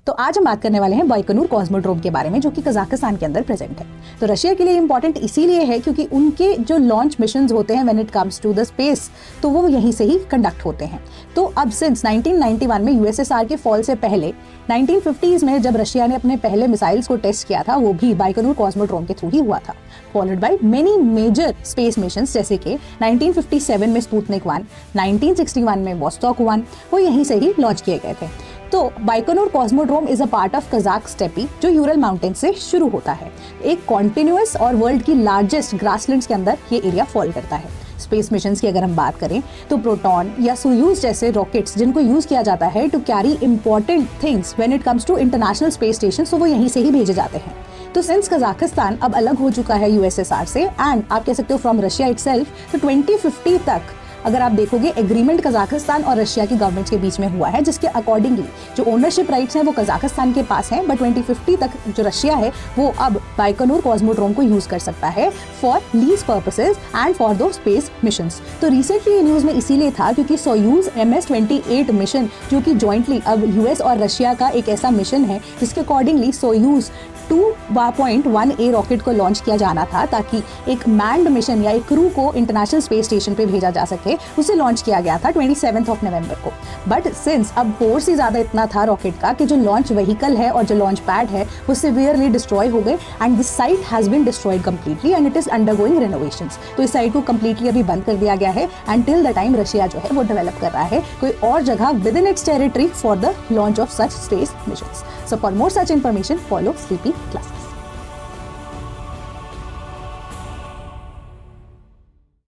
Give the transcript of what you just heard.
तो आज हम बात करने वाले हैं बाइकोनूर कॉस्मोड्रोम के बारे में, जो कि कजाकिस्तान के अंदर प्रेजेंट है। तो रशिया के लिए इंपॉर्टेंट इसीलिए है क्योंकि उनके जो लॉन्च मिशंस होते हैं when it comes to the space, तो वो यहीं से ही कंडक्ट होते हैं। तो अब सिंस 1991 में यूएसएसआर के फॉल से पहले 1950s में जब रशिया ने अपने पहले मिसाइल्स को टेस्ट किया था, वो भी बाइकोनूर कॉस्मोड्रोम के थ्रू ही हुआ था, followed by many major space missions, जैसे कि 1957 में स्पुतनिक 1, 1961 में वोस्टॉक 1, वो यहीं से ही लॉन्च किए गए थे। तो Baikonur cosmodrome is a part of Kazakh steppe, जो यूरल माउंटेन से शुरू होता है। एक कॉन्टिन्यूअस और वर्ल्ड की लार्जेस्ट ग्रासलैंड्स के अंदर ये एरिया फॉल करता है। स्पेस मिशंस की अगर हम बात करें तो प्रोटॉन या सोयूज जैसे रॉकेट्स जिनको यूज किया जाता है to carry important things when it comes to international space station, तो वो यहीं से ही भेजे जाते हैं। तो सिंस कजाकिस्तान अब अलग हो चुका है यूएसएसआर से एंड आप कह सकते हो फ्रॉम रशिया इटसेल्फ, तो 2050 तक अगर आप देखोगे एग्रीमेंट कजाकिस्तान और रशिया की गवर्नमेंट्स के बीच में हुआ है, जिसके अकॉर्डिंगली जो ओनरशिप राइट्स हैं वो कजाकिस्तान के पास हैं, बट 2050 तक जो रशिया है वो अब बाइकोनूर कॉस्मोड्रोम को यूज कर सकता है for lease purposes and for दो स्पेस मिशंस। तो रिसेंटली ये न्यूज में इसीलिए था क्योंकि सोयूज MS-28 मिशन, जो कि जॉइंटली अब यूएस और रशिया का एक ऐसा मिशन है जिसके अकॉर्डिंगली सोयूज 2.1A रॉकेट को लॉन्च किया जाना था, ताकि एक मैन्ड मिशन या एक क्रू को इंटरनेशनल स्पेस स्टेशन पे भेजा जा सके। उसे लॉन्च किया गया था 27 नवंबर को। बट सिंस अब फोर्स ही ज्यादा इतना था रॉकेट का कि जो लॉन्च व्हीकल है और जो लॉन्च पैड है वो सिवियरली डिस्ट्रॉय हो गए and this site has been destroyed completely and it is undergoing renovations. तो इस साइट को कंप्लीटली अभी बंद कर दिया गया है and till the time Russia जो है वो डेवलप कर रहा है कोई और जगह with in its territory for the launch of such space missions. So for more such information, follow Sleepy Classic.